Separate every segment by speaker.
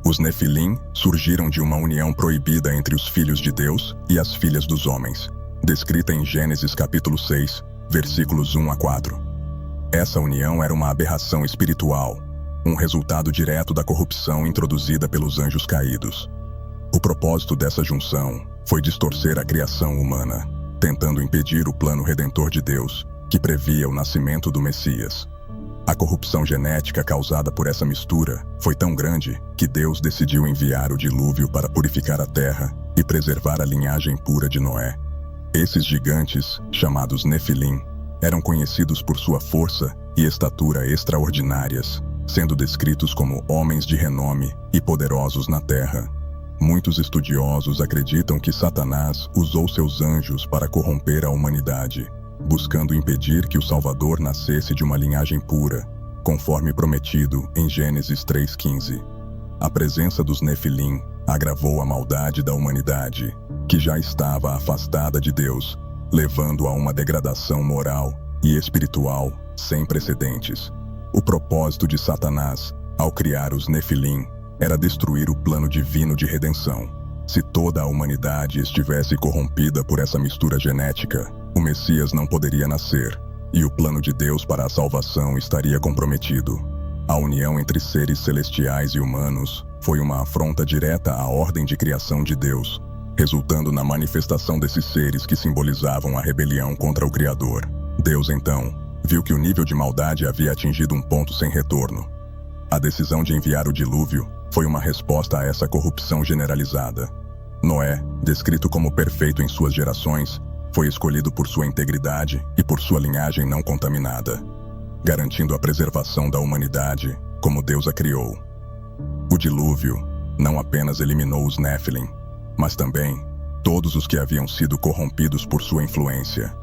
Speaker 1: Os Nefilim surgiram de uma união proibida entre os filhos de Deus e as filhas dos homens, descrita em Gênesis capítulo 6, versículos 1 a 4. Essa união era uma aberração espiritual, um resultado direto da corrupção introduzida pelos anjos caídos. O propósito dessa junção foi distorcer a criação humana, tentando impedir o plano redentor de Deus, que previa o nascimento do Messias. A corrupção genética causada por essa mistura foi tão grande que Deus decidiu enviar o dilúvio para purificar a terra e preservar a linhagem pura de Noé. Esses gigantes, chamados Nefilim, eram conhecidos por sua força e estatura extraordinárias, sendo descritos como homens de renome e poderosos na terra. Muitos estudiosos acreditam que Satanás usou seus anjos para corromper a humanidade, buscando impedir que o Salvador nascesse de uma linhagem pura, conforme prometido em Gênesis 3:15. A presença dos Nefilim agravou a maldade da humanidade, que já estava afastada de Deus, levando a uma degradação moral e espiritual sem precedentes. O propósito de Satanás, ao criar os Nefilim, era destruir o plano divino de redenção. Se toda a humanidade estivesse corrompida por essa mistura genética, o Messias não poderia nascer, e o plano de Deus para a salvação estaria comprometido. A união entre seres celestiais e humanos foi uma afronta direta à ordem de criação de Deus, resultando na manifestação desses seres que simbolizavam a rebelião contra o Criador. Deus, então, viu que o nível de maldade havia atingido um ponto sem retorno. A decisão de enviar o dilúvio foi uma resposta a essa corrupção generalizada. Noé, descrito como perfeito em suas gerações, foi escolhido por sua integridade e por sua linhagem não contaminada, garantindo a preservação da humanidade como Deus a criou. O dilúvio não apenas eliminou os Nefilim, mas também todos os que haviam sido corrompidos por sua influência.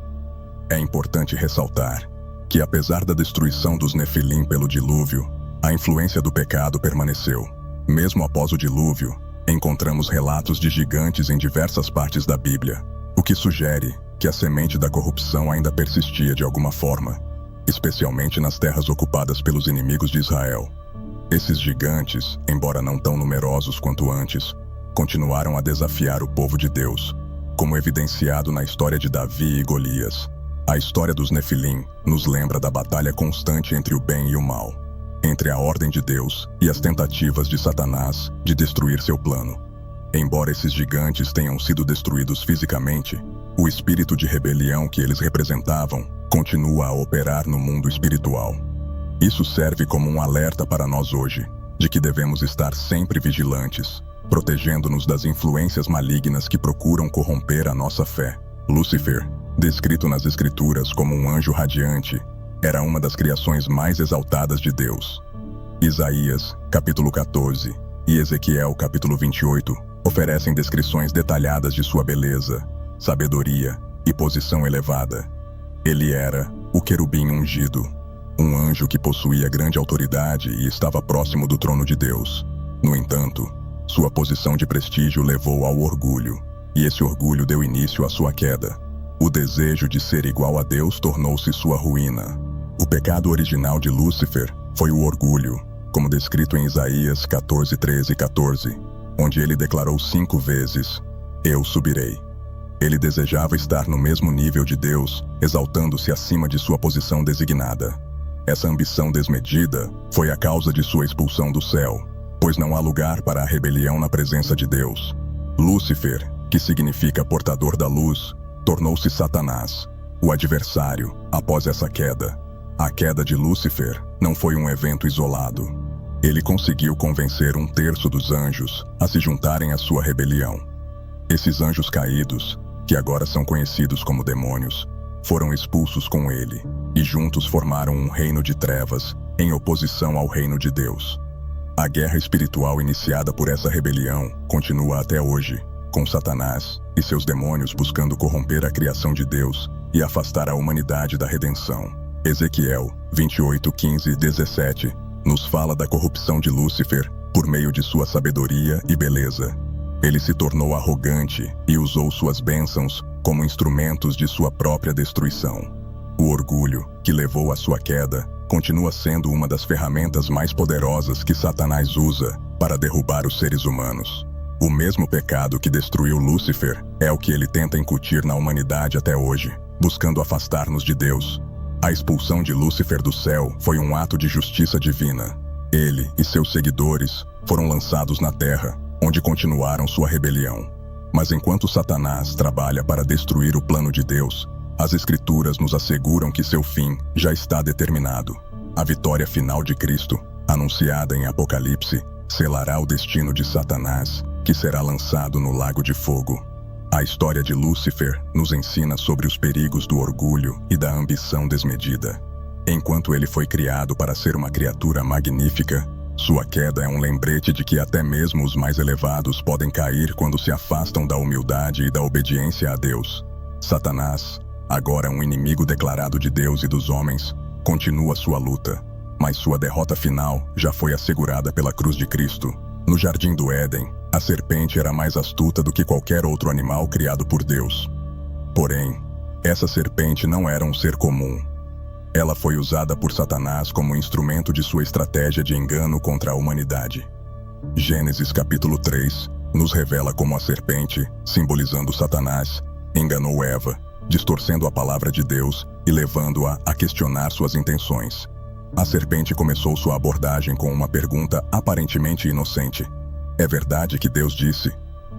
Speaker 1: É importante ressaltar que, apesar da destruição dos Nefilim pelo dilúvio, a influência do pecado permaneceu. Mesmo após o dilúvio, encontramos relatos de gigantes em diversas partes da Bíblia, o que sugere que a semente da corrupção ainda persistia de alguma forma, especialmente nas terras ocupadas pelos inimigos de Israel. Esses gigantes, embora não tão numerosos quanto antes, continuaram a desafiar o povo de Deus, como evidenciado na história de Davi e Golias. A história dos Nefilim nos lembra da batalha constante entre o bem e o mal, entre a ordem de Deus e as tentativas de Satanás de destruir seu plano. Embora esses gigantes tenham sido destruídos fisicamente, o espírito de rebelião que eles representavam continua a operar no mundo espiritual. Isso serve como um alerta para nós hoje, de que devemos estar sempre vigilantes, protegendo-nos das influências malignas que procuram corromper a nossa fé. Lúcifer, descrito nas Escrituras como um anjo radiante, era uma das criações mais exaltadas de Deus. Isaías, capítulo 14, e Ezequiel, capítulo 28, oferecem descrições detalhadas de sua beleza, sabedoria e posição elevada. Ele era o querubim ungido, um anjo que possuía grande autoridade e estava próximo do trono de Deus. No entanto, sua posição de prestígio levou ao orgulho, e esse orgulho deu início à sua queda. O desejo de ser igual a Deus tornou-se sua ruína. O pecado original de Lúcifer foi o orgulho, como descrito em Isaías 14, 13 e 14, onde ele declarou 5 vezes: "Eu subirei". Ele desejava estar no mesmo nível de Deus, exaltando-se acima de sua posição designada. Essa ambição desmedida foi a causa de sua expulsão do céu, pois não há lugar para a rebelião na presença de Deus. Lúcifer, que significa portador da luz, tornou-se Satanás, o adversário, após essa queda. A queda de Lúcifer não foi um evento isolado. Ele conseguiu convencer 1/3 dos anjos a se juntarem à sua rebelião. Esses anjos caídos, que agora são conhecidos como demônios, foram expulsos com ele, e juntos formaram um reino de trevas em oposição ao reino de Deus. A guerra espiritual iniciada por essa rebelião continua até hoje, com Satanás e seus demônios buscando corromper a criação de Deus e afastar a humanidade da redenção. Ezequiel 28, 15 e 17 nos fala da corrupção de Lúcifer por meio de sua sabedoria e beleza. Ele se tornou arrogante e usou suas bênçãos como instrumentos de sua própria destruição. O orgulho, que levou à sua queda, continua sendo uma das ferramentas mais poderosas que Satanás usa para derrubar os seres humanos. O mesmo pecado que destruiu Lúcifer é o que ele tenta incutir na humanidade até hoje, buscando afastar-nos de Deus. A expulsão de Lúcifer do céu foi um ato de justiça divina. Ele e seus seguidores foram lançados na terra, onde continuaram sua rebelião. Mas enquanto Satanás trabalha para destruir o plano de Deus, as Escrituras nos asseguram que seu fim já está determinado. A vitória final de Cristo, anunciada em Apocalipse, selará o destino de Satanás, que será lançado no lago de fogo. A história de Lúcifer nos ensina sobre os perigos do orgulho e da ambição desmedida. Enquanto ele foi criado para ser uma criatura magnífica, sua queda é um lembrete de que até mesmo os mais elevados podem cair quando se afastam da humildade e da obediência a Deus. Satanás, agora um inimigo declarado de Deus e dos homens, continua sua luta, mas sua derrota final já foi assegurada pela cruz de Cristo. No Jardim do Éden, a serpente era mais astuta do que qualquer outro animal criado por Deus. Porém, essa serpente não era um ser comum. Ela foi usada por Satanás como instrumento de sua estratégia de engano contra a humanidade. Gênesis capítulo 3 nos revela como a serpente, simbolizando Satanás, enganou Eva, distorcendo a palavra de Deus e levando-a a questionar suas intenções. A serpente começou sua abordagem com uma pergunta aparentemente inocente. É verdade que Deus disse?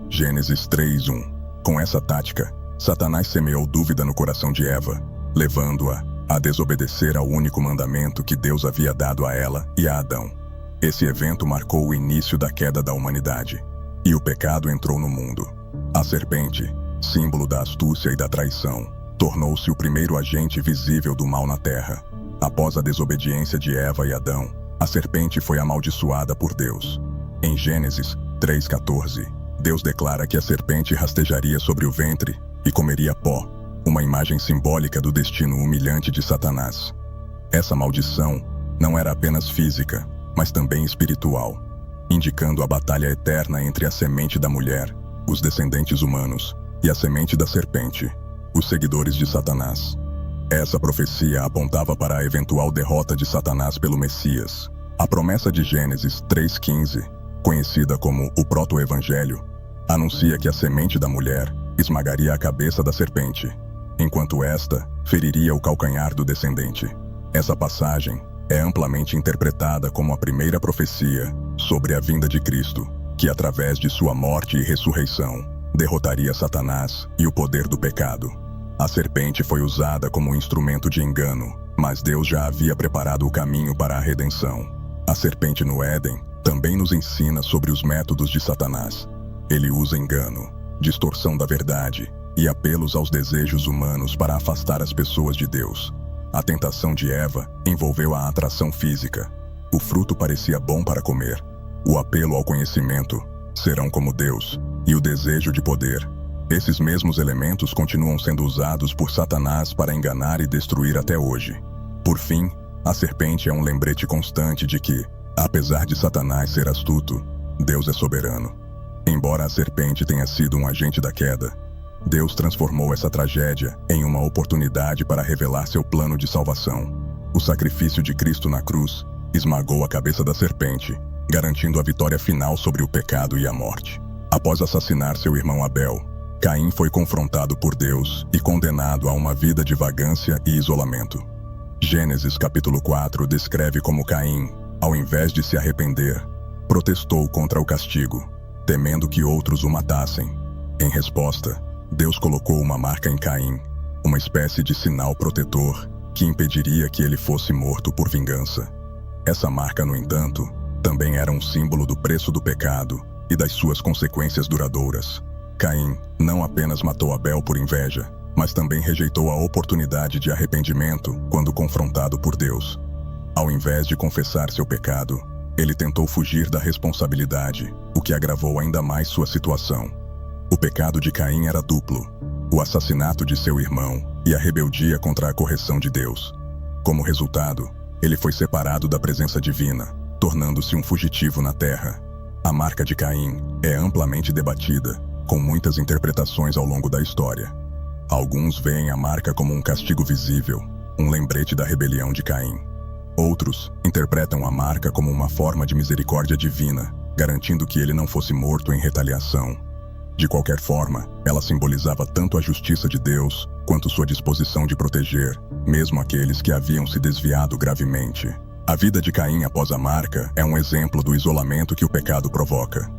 Speaker 1: Gênesis 3:1. Com essa tática, Satanás semeou dúvida no coração de Eva, levando-a a desobedecer ao único mandamento que Deus havia dado a ela e a Adão. Esse evento marcou o início da queda da humanidade, e o pecado entrou no mundo. A serpente, símbolo da astúcia e da traição, tornou-se o primeiro agente visível do mal na terra. Após a desobediência de Eva e Adão, a serpente foi amaldiçoada por Deus. Em Gênesis 3:14, Deus declara que a serpente rastejaria sobre o ventre e comeria pó, uma imagem simbólica do destino humilhante de Satanás. Essa maldição não era apenas física, mas também espiritual, indicando a batalha eterna entre a semente da mulher, os descendentes humanos, e a semente da serpente, os seguidores de Satanás. Essa profecia apontava para a eventual derrota de Satanás pelo Messias. A promessa de Gênesis 3:15, conhecida como o proto-evangelho, anuncia que a semente da mulher esmagaria a cabeça da serpente, enquanto esta feriria o calcanhar do descendente. Essa passagem é amplamente interpretada como a primeira profecia sobre a vinda de Cristo, que através de sua morte e ressurreição, derrotaria Satanás e o poder do pecado. A serpente foi usada como um instrumento de engano, mas Deus já havia preparado o caminho para a redenção. A serpente no Éden também nos ensina sobre os métodos de Satanás. Ele usa engano, distorção da verdade e apelos aos desejos humanos para afastar as pessoas de Deus. A tentação de Eva envolveu a atração física. O fruto parecia bom para comer. O apelo ao conhecimento, serão como Deus, e o desejo de poder. Esses mesmos elementos continuam sendo usados por Satanás para enganar e destruir até hoje. Por fim, a serpente é um lembrete constante de que, apesar de Satanás ser astuto, Deus é soberano. Embora a serpente tenha sido um agente da queda, Deus transformou essa tragédia em uma oportunidade para revelar seu plano de salvação. O sacrifício de Cristo na cruz esmagou a cabeça da serpente, garantindo a vitória final sobre o pecado e a morte. Após assassinar seu irmão Abel, Caim foi confrontado por Deus e condenado a uma vida de vagância e isolamento. Gênesis capítulo 4 descreve como Caim, ao invés de se arrepender, protestou contra o castigo, temendo que outros o matassem. Em resposta, Deus colocou uma marca em Caim, uma espécie de sinal protetor que impediria que ele fosse morto por vingança. Essa marca, no entanto, também era um símbolo do preço do pecado e das suas consequências duradouras. Caim não apenas matou Abel por inveja, mas também rejeitou a oportunidade de arrependimento quando confrontado por Deus. Ao invés de confessar seu pecado, ele tentou fugir da responsabilidade, o que agravou ainda mais sua situação. O pecado de Caim era duplo: o assassinato de seu irmão e a rebeldia contra a correção de Deus. Como resultado, ele foi separado da presença divina, tornando-se um fugitivo na terra. A marca de Caim é amplamente debatida, com muitas interpretações ao longo da história. Alguns veem a marca como um castigo visível, um lembrete da rebelião de Caim. Outros interpretam a marca como uma forma de misericórdia divina, garantindo que ele não fosse morto em retaliação. De qualquer forma, ela simbolizava tanto a justiça de Deus, quanto sua disposição de proteger, mesmo aqueles que haviam se desviado gravemente. A vida de Caim após a marca é um exemplo do isolamento que o pecado provoca.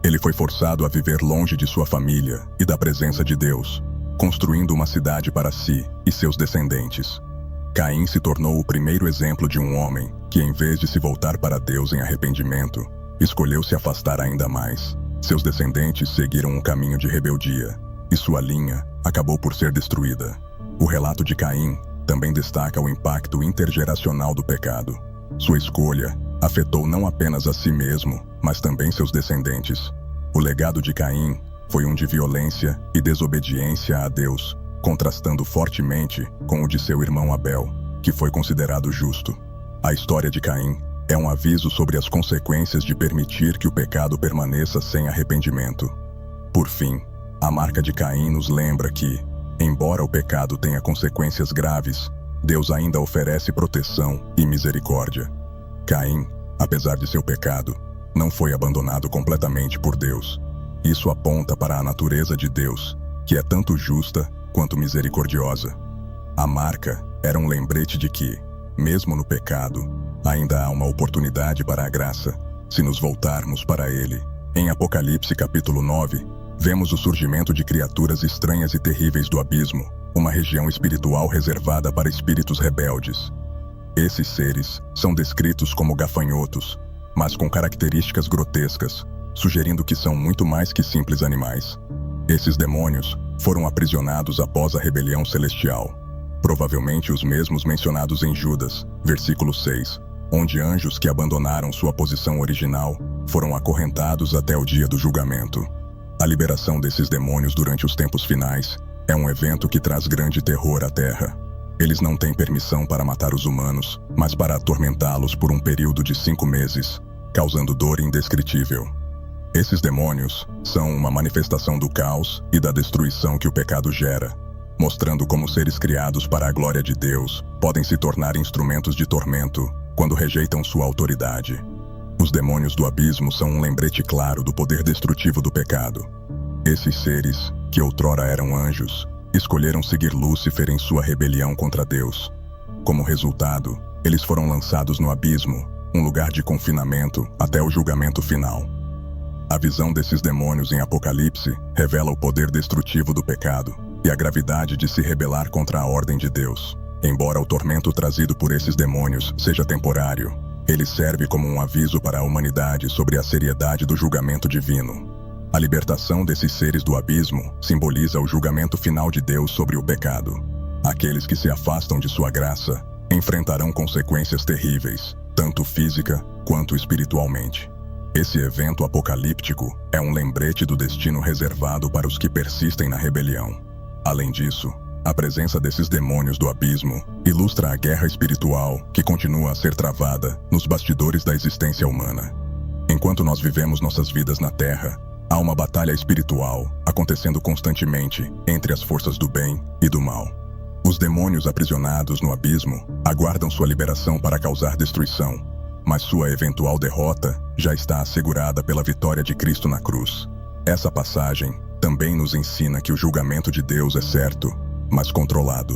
Speaker 1: Ele foi forçado a viver longe de sua família e da presença de Deus, construindo uma cidade para si e seus descendentes. Caim se tornou o primeiro exemplo de um homem que, em vez de se voltar para Deus em arrependimento, escolheu se afastar ainda mais. Seus descendentes seguiram um caminho de rebeldia, e sua linha acabou por ser destruída. O relato de Caim também destaca o impacto intergeracional do pecado. Sua escolha afetou não apenas a si mesmo, mas também seus descendentes. O legado de Caim foi um de violência e desobediência a Deus, contrastando fortemente com o de seu irmão Abel, que foi considerado justo. A história de Caim é um aviso sobre as consequências de permitir que o pecado permaneça sem arrependimento. Por fim, a marca de Caim nos lembra que, embora o pecado tenha consequências graves, Deus ainda oferece proteção e misericórdia. Caim, apesar de seu pecado, não foi abandonado completamente por Deus. Isso aponta para a natureza de Deus, que é tanto justa quanto misericordiosa. A marca era um lembrete de que, mesmo no pecado, ainda há uma oportunidade para a graça, se nos voltarmos para Ele. Em Apocalipse capítulo 9, vemos o surgimento de criaturas estranhas e terríveis do abismo, uma região espiritual reservada para espíritos rebeldes. Esses seres são descritos como gafanhotos, mas com características grotescas, sugerindo que são muito mais que simples animais. Esses demônios foram aprisionados após a rebelião celestial, provavelmente os mesmos mencionados em Judas, versículo 6, onde anjos que abandonaram sua posição original foram acorrentados até o dia do julgamento. A liberação desses demônios durante os tempos finais é um evento que traz grande terror à Terra. Eles não têm permissão para matar os humanos, mas para atormentá-los por um período de 5 meses, causando dor indescritível. Esses demônios são uma manifestação do caos e da destruição que o pecado gera, mostrando como seres criados para a glória de Deus podem se tornar instrumentos de tormento quando rejeitam sua autoridade. Os demônios do abismo são um lembrete claro do poder destrutivo do pecado. Esses seres, que outrora eram anjos, escolheram seguir Lúcifer em sua rebelião contra Deus. Como resultado, eles foram lançados no abismo, um lugar de confinamento até o julgamento final. A visão desses demônios em Apocalipse revela o poder destrutivo do pecado e a gravidade de se rebelar contra a ordem de Deus. Embora o tormento trazido por esses demônios seja temporário, ele serve como um aviso para a humanidade sobre a seriedade do julgamento divino. A libertação desses seres do abismo simboliza o julgamento final de Deus sobre o pecado. Aqueles que se afastam de sua graça enfrentarão consequências terríveis, tanto física quanto espiritualmente. Esse evento apocalíptico é um lembrete do destino reservado para os que persistem na rebelião. Além disso, a presença desses demônios do abismo ilustra a guerra espiritual que continua a ser travada nos bastidores da existência humana. Enquanto nós vivemos nossas vidas na Terra, há uma batalha espiritual acontecendo constantemente entre as forças do bem e do mal. Os demônios aprisionados no abismo aguardam sua liberação para causar destruição, mas sua eventual derrota já está assegurada pela vitória de Cristo na cruz. Essa passagem também nos ensina que o julgamento de Deus é certo, mas controlado.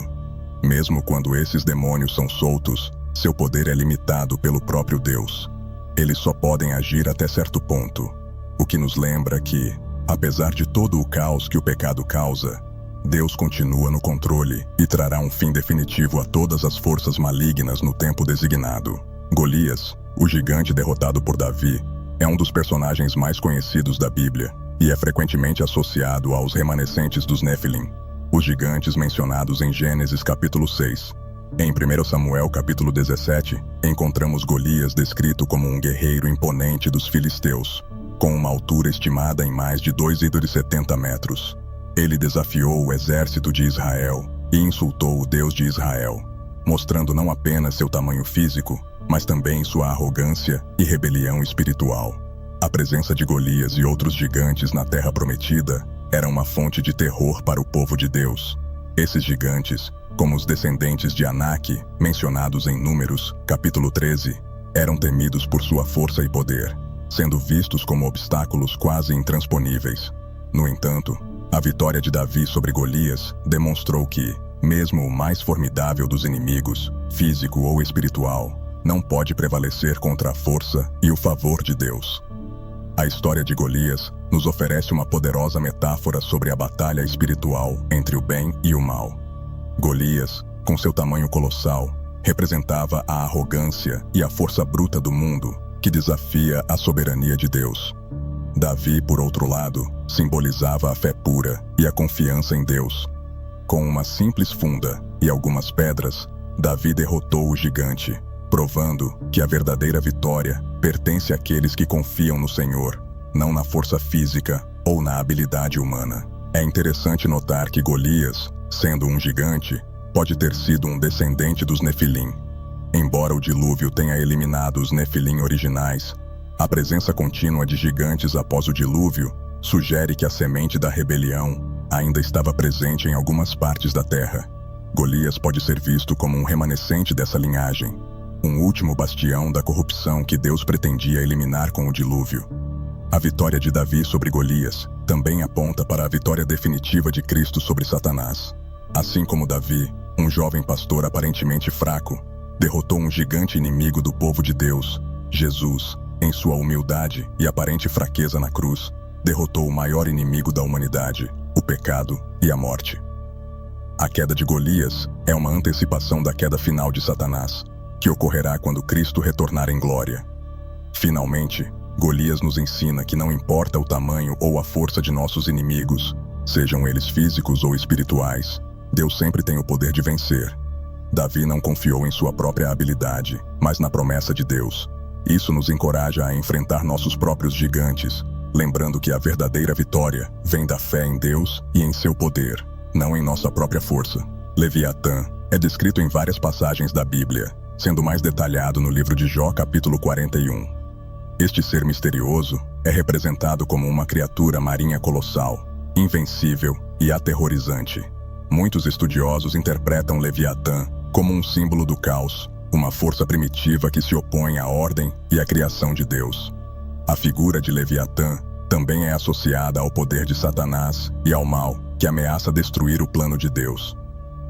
Speaker 1: Mesmo quando esses demônios são soltos, seu poder é limitado pelo próprio Deus. Eles só podem agir até certo ponto, o que nos lembra que, apesar de todo o caos que o pecado causa, Deus continua no controle e trará um fim definitivo a todas as forças malignas no tempo designado. Golias, o gigante derrotado por Davi, é um dos personagens mais conhecidos da Bíblia e é frequentemente associado aos remanescentes dos Néfilim, os gigantes mencionados em Gênesis capítulo 6. Em 1 Samuel capítulo 17, encontramos Golias descrito como um guerreiro imponente dos filisteus, com uma altura estimada em mais de 2,70 metros. Ele desafiou o exército de Israel e insultou o Deus de Israel, mostrando não apenas seu tamanho físico, mas também sua arrogância e rebelião espiritual. A presença de Golias e outros gigantes na Terra Prometida era uma fonte de terror para o povo de Deus. Esses gigantes, como os descendentes de Anak, mencionados em Números, capítulo 13, eram temidos por sua força e poder. sendo vistos como obstáculos quase intransponíveis. No entanto, a vitória de Davi sobre Golias demonstrou que, mesmo o mais formidável dos inimigos, físico ou espiritual, não pode prevalecer contra a força e o favor de Deus. A história de Golias nos oferece uma poderosa metáfora sobre a batalha espiritual entre o bem e o mal. Golias, com seu tamanho colossal, representava a arrogância e a força bruta do mundo que desafia a soberania de Deus. Davi, por outro lado, simbolizava a fé pura e a confiança em Deus. Com uma simples funda e algumas pedras, Davi derrotou o gigante, provando que a verdadeira vitória pertence àqueles que confiam no Senhor, não na força física ou na habilidade humana. É interessante notar que Golias, sendo um gigante, pode ter sido um descendente dos Nefilim. Embora o dilúvio tenha eliminado os Nefilim originais, a presença contínua de gigantes após o dilúvio sugere que a semente da rebelião ainda estava presente em algumas partes da terra. Golias pode ser visto como um remanescente dessa linhagem, um último bastião da corrupção que Deus pretendia eliminar com o dilúvio. A vitória de Davi sobre Golias também aponta para a vitória definitiva de Cristo sobre Satanás. Assim como Davi, um jovem pastor aparentemente fraco, derrotou um gigante inimigo do povo de Deus, Jesus, em sua humildade e aparente fraqueza na cruz, derrotou o maior inimigo da humanidade, o pecado e a morte. A queda de Golias é uma antecipação da queda final de Satanás, que ocorrerá quando Cristo retornar em glória. Finalmente, Golias nos ensina que não importa o tamanho ou a força de nossos inimigos, sejam eles físicos ou espirituais, Deus sempre tem o poder de vencer. Davi não confiou em sua própria habilidade, mas na promessa de Deus. Isso nos encoraja a enfrentar nossos próprios gigantes, lembrando que a verdadeira vitória vem da fé em Deus e em seu poder, não em nossa própria força. Leviatã é descrito em várias passagens da Bíblia, sendo mais detalhado no livro de Jó, capítulo 41. Este ser misterioso é representado como uma criatura marinha colossal, invencível e aterrorizante. Muitos estudiosos interpretam Leviatã como um símbolo do caos, uma força primitiva que se opõe à ordem e à criação de Deus. A figura de Leviatã também é associada ao poder de Satanás e ao mal, que ameaça destruir o plano de Deus.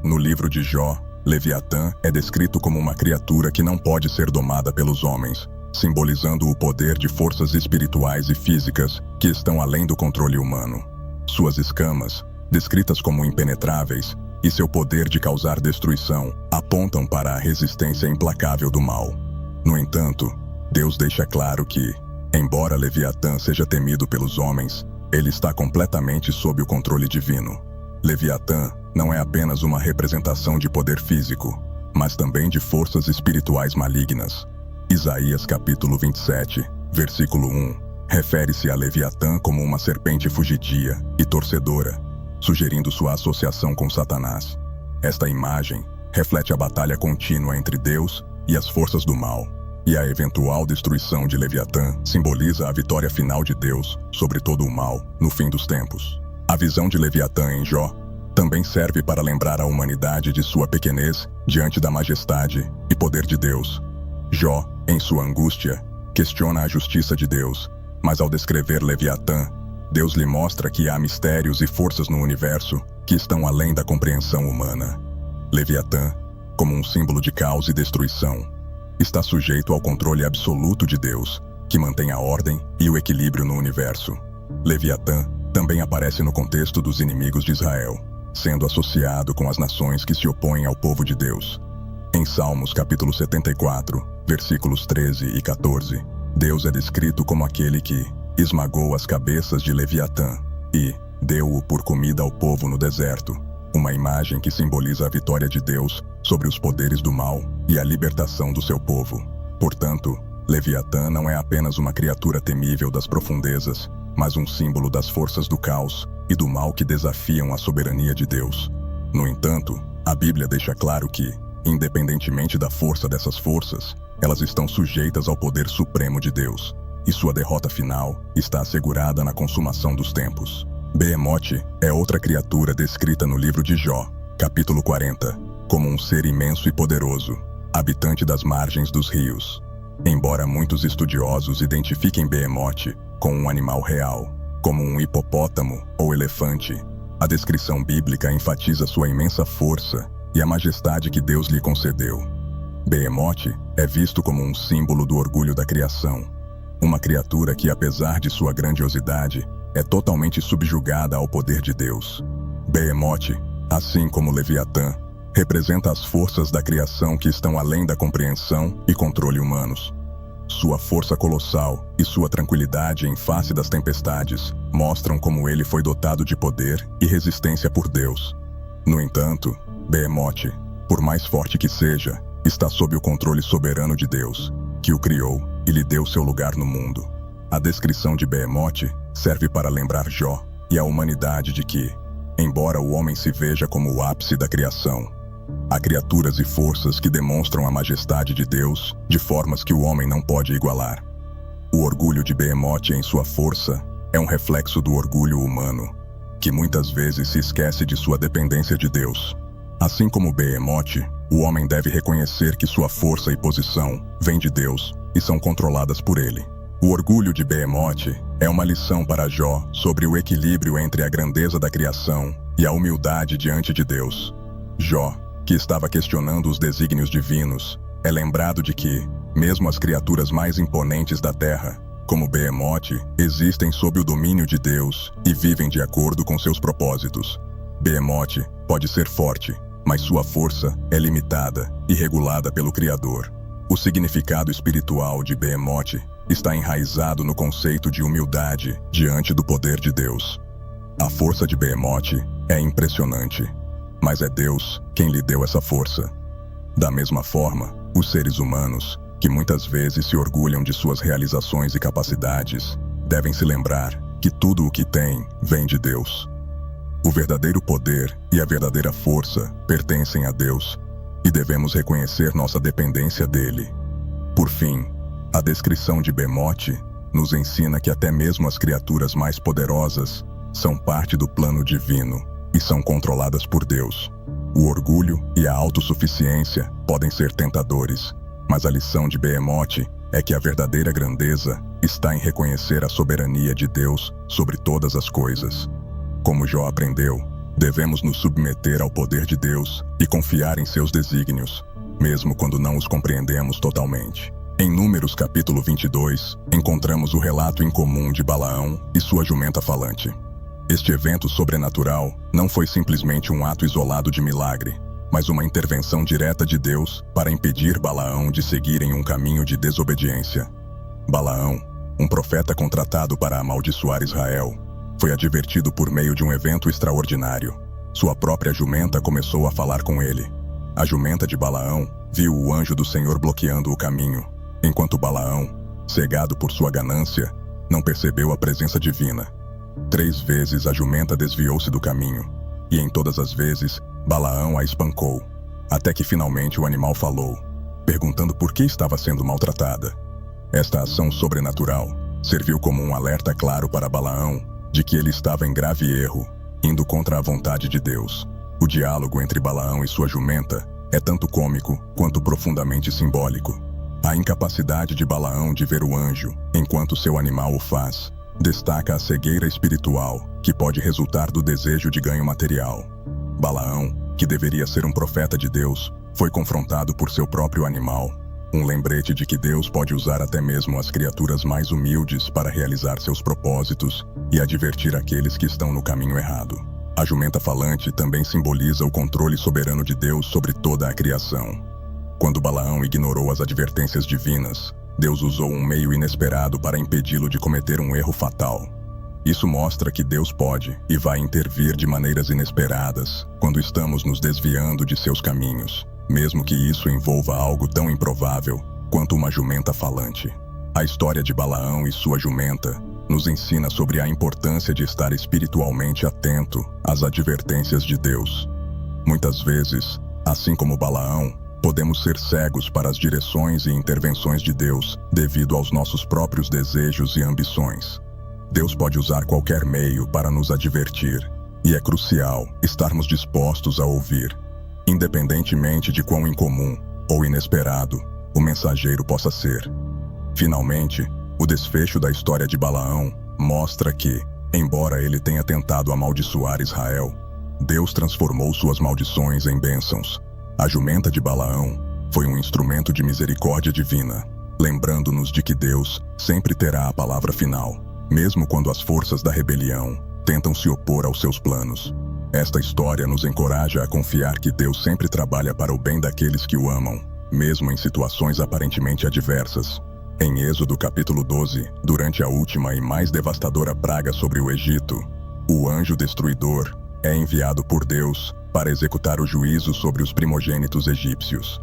Speaker 1: No livro de Jó, Leviatã é descrito como uma criatura que não pode ser domada pelos homens, simbolizando o poder de forças espirituais e físicas que estão além do controle humano. Suas escamas, descritas como impenetráveis, e seu poder de causar destruição apontam para a resistência implacável do mal. No entanto, Deus deixa claro que, embora Leviatã seja temido pelos homens, ele está completamente sob o controle divino. Leviatã não é apenas uma representação de poder físico, mas também de forças espirituais malignas. Isaías capítulo 27, versículo 1, refere-se a Leviatã como uma serpente fugidia e torcedora, sugerindo sua associação com Satanás. Esta imagem reflete a batalha contínua entre Deus e as forças do mal, e a eventual destruição de Leviatã simboliza a vitória final de Deus sobre todo o mal no fim dos tempos. A visão de Leviatã em Jó também serve para lembrar a humanidade de sua pequenez diante da majestade e poder de Deus. Jó, em sua angústia, questiona a justiça de Deus, mas ao descrever Leviatã, Deus lhe mostra que há mistérios e forças no universo que estão além da compreensão humana. Leviatã, como um símbolo de caos e destruição, está sujeito ao controle absoluto de Deus, que mantém a ordem e o equilíbrio no universo. Leviatã também aparece no contexto dos inimigos de Israel, sendo associado com as nações que se opõem ao povo de Deus. Em Salmos capítulo 74, versículos 13 e 14, Deus é descrito como aquele que esmagou as cabeças de Leviatã e deu-o por comida ao povo no deserto, uma imagem que simboliza a vitória de Deus sobre os poderes do mal e a libertação do seu povo. Portanto, Leviatã não é apenas uma criatura temível das profundezas, mas um símbolo das forças do caos e do mal que desafiam a soberania de Deus. No entanto, a Bíblia deixa claro que, independentemente da força dessas forças, elas estão sujeitas ao poder supremo de Deus, e sua derrota final está assegurada na consumação dos tempos. Behemoth é outra criatura descrita no livro de Jó, capítulo 40, como um ser imenso e poderoso, habitante das margens dos rios. Embora muitos estudiosos identifiquem Behemoth com um animal real, como um hipopótamo ou elefante, a descrição bíblica enfatiza sua imensa força e a majestade que Deus lhe concedeu. Behemoth é visto como um símbolo do orgulho da criação, uma criatura que, apesar de sua grandiosidade, é totalmente subjugada ao poder de Deus. Behemoth, assim como Leviatã, representa as forças da criação que estão além da compreensão e controle humanos. Sua força colossal e sua tranquilidade em face das tempestades mostram como ele foi dotado de poder e resistência por Deus. No entanto, Behemoth, por mais forte que seja, está sob o controle soberano de Deus, que o criou e lhe deu seu lugar no mundo. A descrição de Behemoth serve para lembrar Jó e a humanidade de que, embora o homem se veja como o ápice da criação, há criaturas e forças que demonstram a majestade de Deus de formas que o homem não pode igualar. O orgulho de Behemoth em sua força é um reflexo do orgulho humano, que muitas vezes se esquece de sua dependência de Deus. Assim como Behemoth, o homem deve reconhecer que sua força e posição vêm de Deus e são controladas por ele. O orgulho de Behemoth é uma lição para Jó sobre o equilíbrio entre a grandeza da criação e a humildade diante de Deus. Jó, que estava questionando os desígnios divinos, é lembrado de que, mesmo as criaturas mais imponentes da terra, como Behemoth, existem sob o domínio de Deus e vivem de acordo com seus propósitos. Behemoth pode ser forte, mas sua força é limitada e regulada pelo Criador. O significado espiritual de Behemoth está enraizado no conceito de humildade diante do poder de Deus. A força de Behemoth é impressionante, mas é Deus quem lhe deu essa força. Da mesma forma, os seres humanos, que muitas vezes se orgulham de suas realizações e capacidades, devem se lembrar que tudo o que têm vem de Deus. O verdadeiro poder e a verdadeira força pertencem a Deus, e devemos reconhecer nossa dependência dele. Por fim, a descrição de Behemoth nos ensina que até mesmo as criaturas mais poderosas são parte do plano divino e são controladas por Deus. O orgulho e a autossuficiência podem ser tentadores, mas a lição de Behemoth é que a verdadeira grandeza está em reconhecer a soberania de Deus sobre todas as coisas. Como Jó aprendeu, devemos nos submeter ao poder de Deus e confiar em seus desígnios, mesmo quando não os compreendemos totalmente. Em Números capítulo 22, encontramos o relato incomum de Balaão e sua jumenta falante. Este evento sobrenatural não foi simplesmente um ato isolado de milagre, mas uma intervenção direta de Deus para impedir Balaão de seguir em um caminho de desobediência. Balaão, um profeta contratado para amaldiçoar Israel, foi advertido por meio de um evento extraordinário. Sua própria jumenta começou a falar com ele. A jumenta de Balaão viu o anjo do Senhor bloqueando o caminho, enquanto Balaão, cegado por sua ganância, não percebeu a presença divina. 3 vezes a jumenta desviou-se do caminho, e em todas as vezes, Balaão a espancou, até que finalmente o animal falou, perguntando por que estava sendo maltratada. Esta ação sobrenatural serviu como um alerta claro para Balaão de que ele estava em grave erro, indo contra a vontade de Deus. O diálogo entre Balaão e sua jumenta é tanto cômico quanto profundamente simbólico. A incapacidade de Balaão de ver o anjo, enquanto seu animal o faz, destaca a cegueira espiritual que pode resultar do desejo de ganho material. Balaão, que deveria ser um profeta de Deus, foi confrontado por seu próprio animal, um lembrete de que Deus pode usar até mesmo as criaturas mais humildes para realizar seus propósitos e advertir aqueles que estão no caminho errado. A jumenta falante também simboliza o controle soberano de Deus sobre toda a criação. Quando Balaão ignorou as advertências divinas, Deus usou um meio inesperado para impedi-lo de cometer um erro fatal. Isso mostra que Deus pode e vai intervir de maneiras inesperadas quando estamos nos desviando de seus caminhos, mesmo que isso envolva algo tão improvável quanto uma jumenta falante. A história de Balaão e sua jumenta nos ensina sobre a importância de estar espiritualmente atento às advertências de Deus. Muitas vezes, assim como Balaão, podemos ser cegos para as direções e intervenções de Deus devido aos nossos próprios desejos e ambições. Deus pode usar qualquer meio para nos advertir, e é crucial estarmos dispostos a ouvir, independentemente de quão incomum ou inesperado o mensageiro possa ser. Finalmente, o desfecho da história de Balaão mostra que, embora ele tenha tentado amaldiçoar Israel, Deus transformou suas maldições em bênçãos. A jumenta de Balaão foi um instrumento de misericórdia divina, lembrando-nos de que Deus sempre terá a palavra final, mesmo quando as forças da rebelião tentam se opor aos seus planos. Esta história nos encoraja a confiar que Deus sempre trabalha para o bem daqueles que o amam, mesmo em situações aparentemente adversas. Em Êxodo capítulo 12, durante a última e mais devastadora praga sobre o Egito, o anjo destruidor é enviado por Deus para executar o juízo sobre os primogênitos egípcios.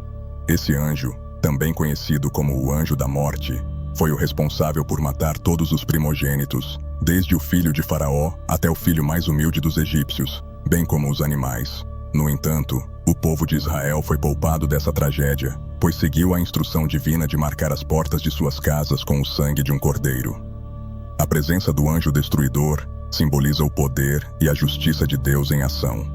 Speaker 1: Esse anjo, também conhecido como o anjo da morte, foi o responsável por matar todos os primogênitos, desde o filho de Faraó até o filho mais humilde dos egípcios, bem como os animais. No entanto, o povo de Israel foi poupado dessa tragédia, pois seguiu a instrução divina de marcar as portas de suas casas com o sangue de um cordeiro. A presença do anjo destruidor simboliza o poder e a justiça de Deus em ação.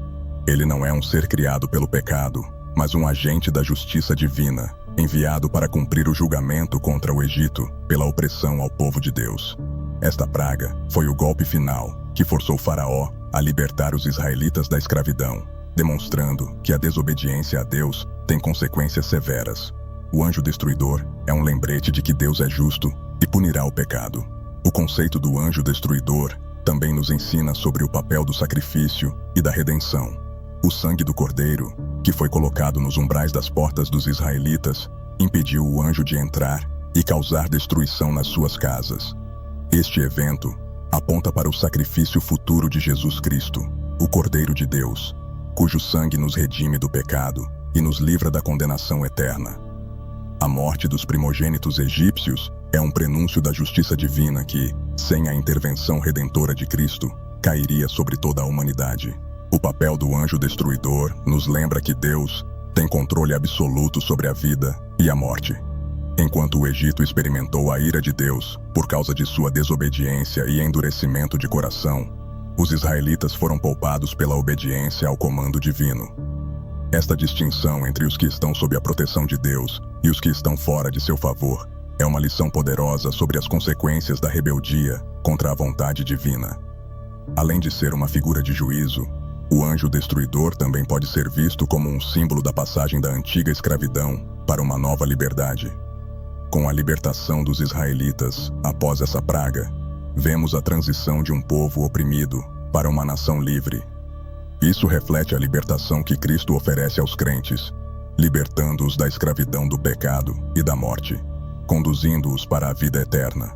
Speaker 1: Ele não é um ser criado pelo pecado, mas um agente da justiça divina, enviado para cumprir o julgamento contra o Egito pela opressão ao povo de Deus. Esta praga foi o golpe final que forçou Faraó a libertar os israelitas da escravidão, demonstrando que a desobediência a Deus tem consequências severas. O anjo destruidor é um lembrete de que Deus é justo e punirá o pecado. O conceito do anjo destruidor também nos ensina sobre o papel do sacrifício e da redenção. O sangue do cordeiro, que foi colocado nos umbrais das portas dos israelitas, impediu o anjo de entrar e causar destruição nas suas casas. Este evento aponta para o sacrifício futuro de Jesus Cristo, o Cordeiro de Deus, cujo sangue nos redime do pecado e nos livra da condenação eterna. A morte dos primogênitos egípcios é um prenúncio da justiça divina que, sem a intervenção redentora de Cristo, cairia sobre toda a humanidade. O papel do anjo destruidor nos lembra que Deus tem controle absoluto sobre a vida e a morte. Enquanto o Egito experimentou a ira de Deus por causa de sua desobediência e endurecimento de coração, os israelitas foram poupados pela obediência ao comando divino. Esta distinção entre os que estão sob a proteção de Deus e os que estão fora de seu favor é uma lição poderosa sobre as consequências da rebeldia contra a vontade divina. Além de ser uma figura de juízo, o anjo destruidor também pode ser visto como um símbolo da passagem da antiga escravidão para uma nova liberdade. Com a libertação dos israelitas após essa praga, vemos a transição de um povo oprimido para uma nação livre. Isso reflete a libertação que Cristo oferece aos crentes, libertando-os da escravidão do pecado e da morte, conduzindo-os para a vida eterna.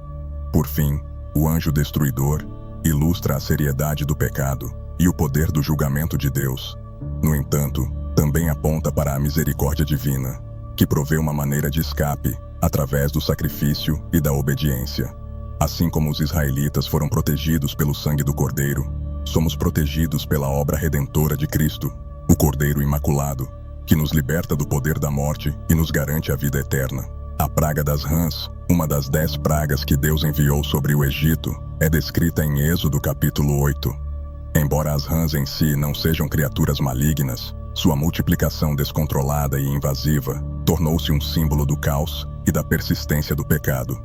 Speaker 1: Por fim, o anjo destruidor ilustra a seriedade do pecado e o poder do julgamento de Deus. No entanto, também aponta para a misericórdia divina, que provê uma maneira de escape através do sacrifício e da obediência. Assim como os israelitas foram protegidos pelo sangue do Cordeiro, somos protegidos pela obra redentora de Cristo, o Cordeiro Imaculado, que nos liberta do poder da morte e nos garante a vida eterna. A praga das rãs, uma das 10 pragas que Deus enviou sobre o Egito, é descrita em Êxodo capítulo 8. Embora as rãs em si não sejam criaturas malignas, sua multiplicação descontrolada e invasiva tornou-se um símbolo do caos e da persistência do pecado.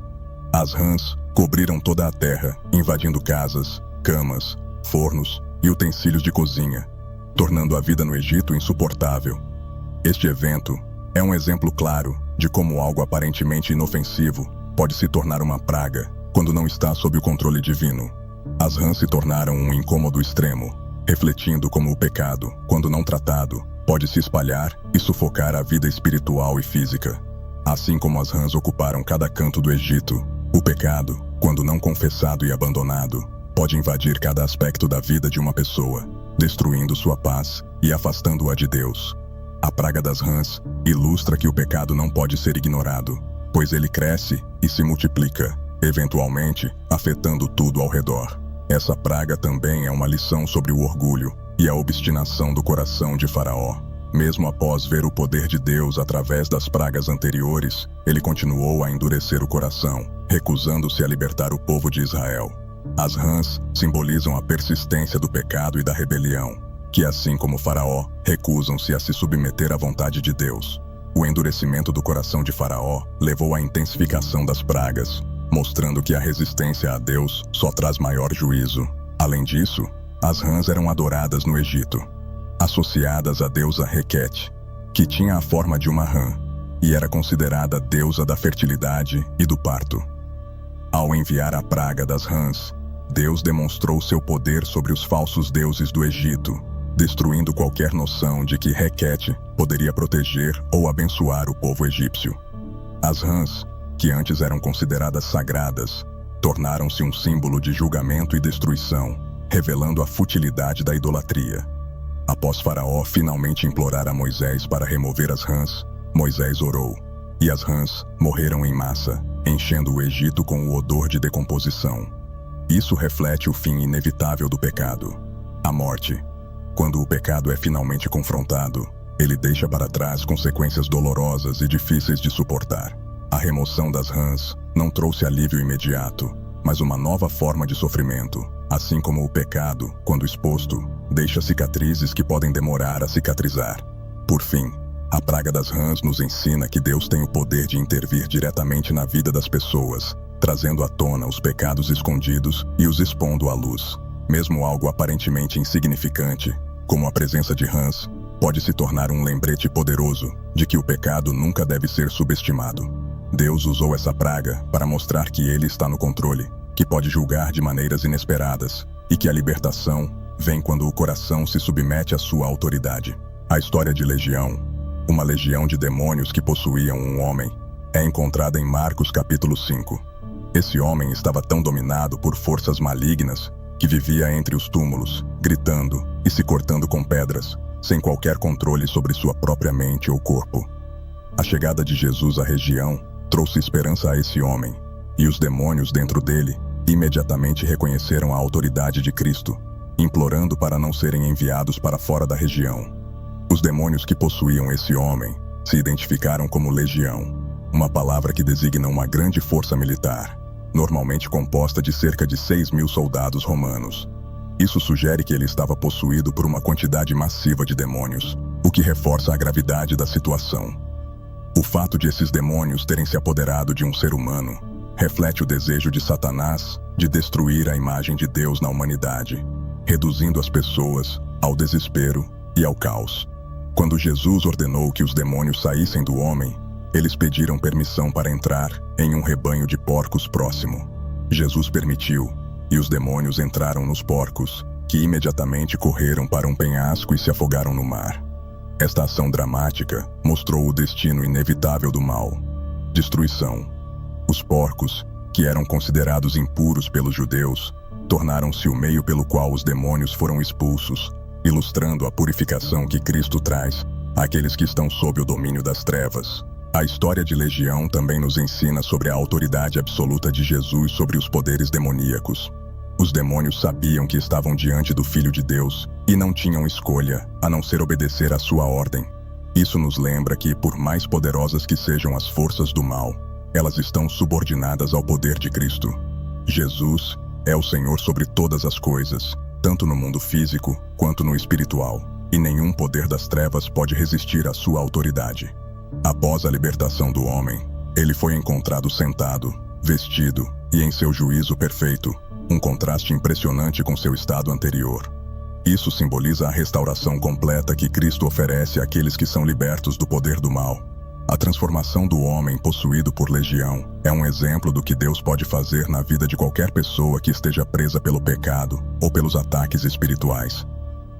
Speaker 1: As rãs cobriram toda a terra, invadindo casas, camas, fornos e utensílios de cozinha, tornando a vida no Egito insuportável. Este evento é um exemplo claro de como algo aparentemente inofensivo pode se tornar uma praga quando não está sob o controle divino. As rãs se tornaram um incômodo extremo, refletindo como o pecado, quando não tratado, pode se espalhar e sufocar a vida espiritual e física. Assim como as rãs ocuparam cada canto do Egito, o pecado, quando não confessado e abandonado, pode invadir cada aspecto da vida de uma pessoa, destruindo sua paz e afastando-a de Deus. A praga das rãs ilustra que o pecado não pode ser ignorado, pois ele cresce e se multiplica, eventualmente afetando tudo ao redor. Essa praga também é uma lição sobre o orgulho e a obstinação do coração de Faraó. Mesmo após ver o poder de Deus através das pragas anteriores, ele continuou a endurecer o coração, recusando-se a libertar o povo de Israel. As rãs simbolizam a persistência do pecado e da rebelião, que assim como Faraó, recusam-se a se submeter à vontade de Deus. O endurecimento do coração de Faraó levou à intensificação das pragas, mostrando que a resistência a Deus só traz maior juízo. Além disso, as rãs eram adoradas no Egito, associadas à deusa Requete, que tinha a forma de uma rã, e era considerada deusa da fertilidade e do parto. Ao enviar a praga das rãs, Deus demonstrou seu poder sobre os falsos deuses do Egito, destruindo qualquer noção de que Requete poderia proteger ou abençoar o povo egípcio. As rãs, que antes eram consideradas sagradas, tornaram-se um símbolo de julgamento e destruição, revelando a futilidade da idolatria. Após Faraó finalmente implorar a Moisés para remover as rãs, Moisés orou, e as rãs morreram em massa, enchendo o Egito com o odor de decomposição. Isso reflete o fim inevitável do pecado, a morte. Quando o pecado é finalmente confrontado, ele deixa para trás consequências dolorosas e difíceis de suportar. A remoção das rãs não trouxe alívio imediato, mas uma nova forma de sofrimento, assim como o pecado, quando exposto, deixa cicatrizes que podem demorar a cicatrizar. Por fim, a praga das rãs nos ensina que Deus tem o poder de intervir diretamente na vida das pessoas, trazendo à tona os pecados escondidos e os expondo à luz. Mesmo algo aparentemente insignificante, como a presença de rãs, pode se tornar um lembrete poderoso de que o pecado nunca deve ser subestimado. Deus usou essa praga para mostrar que Ele está no controle, que pode julgar de maneiras inesperadas, e que a libertação vem quando o coração se submete à sua autoridade. A história de Legião, uma legião de demônios que possuíam um homem, é encontrada em Marcos capítulo 5. Esse homem estava tão dominado por forças malignas que vivia entre os túmulos, gritando e se cortando com pedras, sem qualquer controle sobre sua própria mente ou corpo. A chegada de Jesus à região trouxe esperança a esse homem, e os demônios dentro dele imediatamente reconheceram a autoridade de Cristo, implorando para não serem enviados para fora da região. Os demônios que possuíam esse homem se identificaram como legião, uma palavra que designa uma grande força militar, normalmente composta de cerca de 6.000 soldados romanos. Isso sugere que ele estava possuído por uma quantidade massiva de demônios, o que reforça a gravidade da situação. O fato de esses demônios terem se apoderado de um ser humano reflete o desejo de Satanás de destruir a imagem de Deus na humanidade, reduzindo as pessoas ao desespero e ao caos. Quando Jesus ordenou que os demônios saíssem do homem, eles pediram permissão para entrar em um rebanho de porcos próximo. Jesus permitiu, e os demônios entraram nos porcos, que imediatamente correram para um penhasco e se afogaram no mar. Esta ação dramática mostrou o destino inevitável do mal: destruição. Os porcos, que eram considerados impuros pelos judeus, tornaram-se o meio pelo qual os demônios foram expulsos, ilustrando a purificação que Cristo traz àqueles que estão sob o domínio das trevas. A história de Legião também nos ensina sobre a autoridade absoluta de Jesus sobre os poderes demoníacos. Os demônios sabiam que estavam diante do Filho de Deus e não tinham escolha a não ser obedecer à sua ordem. Isso nos lembra que, por mais poderosas que sejam as forças do mal, elas estão subordinadas ao poder de Cristo. Jesus é o Senhor sobre todas as coisas, tanto no mundo físico quanto no espiritual, e nenhum poder das trevas pode resistir à sua autoridade. Após a libertação do homem, ele foi encontrado sentado, vestido e em seu juízo perfeito, um contraste impressionante com seu estado anterior. Isso simboliza a restauração completa que Cristo oferece àqueles que são libertos do poder do mal. A transformação do homem possuído por legião é um exemplo do que Deus pode fazer na vida de qualquer pessoa que esteja presa pelo pecado ou pelos ataques espirituais.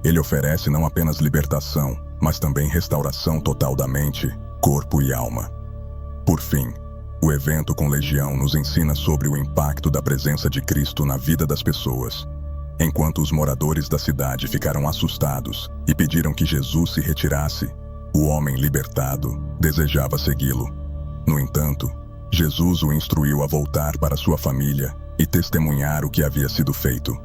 Speaker 1: Ele oferece não apenas libertação, mas também restauração total da mente, corpo e alma. Por fim, o evento com Legião nos ensina sobre o impacto da presença de Cristo na vida das pessoas. Enquanto os moradores da cidade ficaram assustados e pediram que Jesus se retirasse, o homem libertado desejava segui-lo. No entanto, Jesus o instruiu a voltar para sua família e testemunhar o que havia sido feito.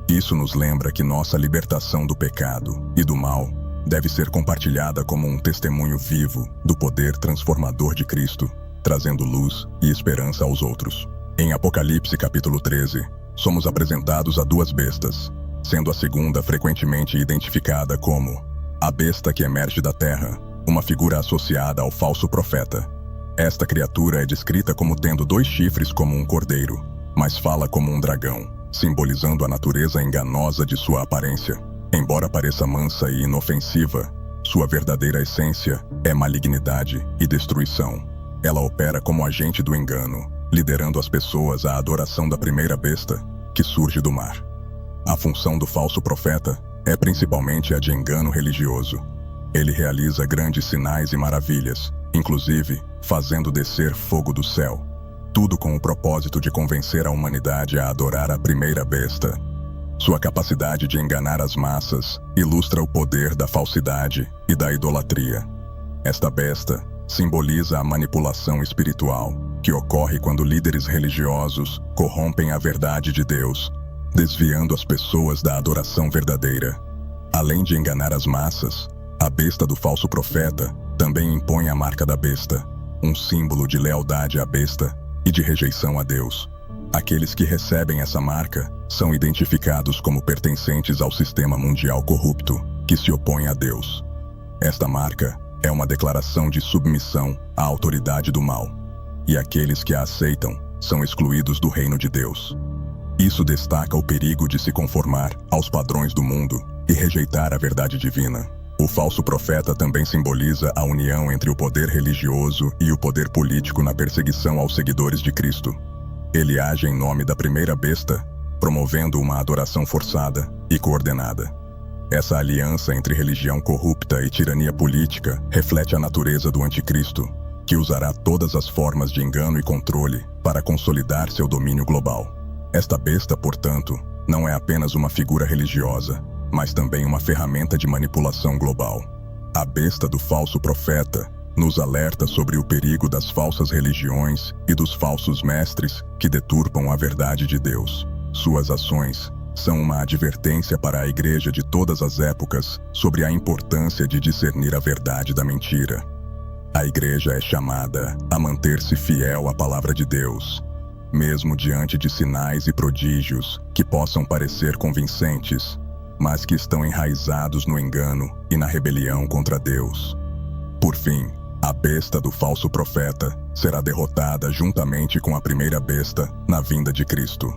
Speaker 1: Isso nos lembra que nossa libertação do pecado e do mal deve ser compartilhada como um testemunho vivo do poder transformador de Cristo, trazendo luz e esperança aos outros. Em Apocalipse capítulo 13, somos apresentados a duas bestas, sendo a segunda frequentemente identificada como a besta que emerge da terra, uma figura associada ao falso profeta. Esta criatura é descrita como tendo 2 chifres como um cordeiro, mas fala como um dragão, simbolizando a natureza enganosa de sua aparência. Embora pareça mansa e inofensiva, sua verdadeira essência é malignidade e destruição. Ela opera como agente do engano, liderando as pessoas à adoração da primeira besta, que surge do mar. A função do falso profeta é principalmente a de engano religioso. Ele realiza grandes sinais e maravilhas, inclusive fazendo descer fogo do céu, tudo com o propósito de convencer a humanidade a adorar a primeira besta. Sua capacidade de enganar as massas ilustra o poder da falsidade e da idolatria. Esta besta simboliza a manipulação espiritual, que ocorre quando líderes religiosos corrompem a verdade de Deus, desviando as pessoas da adoração verdadeira. Além de enganar as massas, a besta do falso profeta também impõe a marca da besta, um símbolo de lealdade à besta e de rejeição a Deus. Aqueles que recebem essa marca são identificados como pertencentes ao sistema mundial corrupto, que se opõe a Deus. Esta marca é uma declaração de submissão à autoridade do mal, e aqueles que a aceitam são excluídos do reino de Deus. Isso destaca o perigo de se conformar aos padrões do mundo e rejeitar a verdade divina. O falso profeta também simboliza a união entre o poder religioso e o poder político na perseguição aos seguidores de Cristo. Ele age em nome da primeira besta, promovendo uma adoração forçada e coordenada. Essa aliança entre religião corrupta e tirania política reflete a natureza do anticristo, que usará todas as formas de engano e controle para consolidar seu domínio global. Esta besta, portanto, não é apenas uma figura religiosa, mas também uma ferramenta de manipulação global. A besta do falso profeta nos alerta sobre o perigo das falsas religiões e dos falsos mestres que deturpam a verdade de Deus. Suas ações são uma advertência para a igreja de todas as épocas sobre a importância de discernir a verdade da mentira. A igreja é chamada a manter-se fiel à palavra de Deus, mesmo diante de sinais e prodígios que possam parecer convincentes, mas que estão enraizados no engano e na rebelião contra Deus. Por fim, a besta do falso profeta será derrotada juntamente com a primeira besta na vinda de Cristo.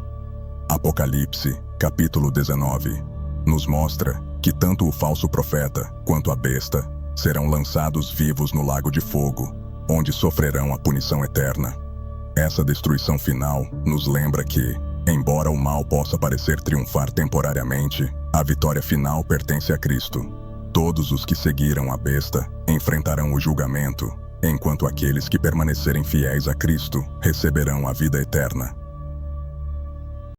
Speaker 1: Apocalipse, capítulo 19, nos mostra que tanto o falso profeta quanto a besta serão lançados vivos no lago de fogo, onde sofrerão a punição eterna. Essa destruição final nos lembra que, embora o mal possa parecer triunfar temporariamente, a vitória final pertence a Cristo. Todos os que seguiram a besta enfrentarão o julgamento, enquanto aqueles que permanecerem fiéis a Cristo receberão a vida eterna.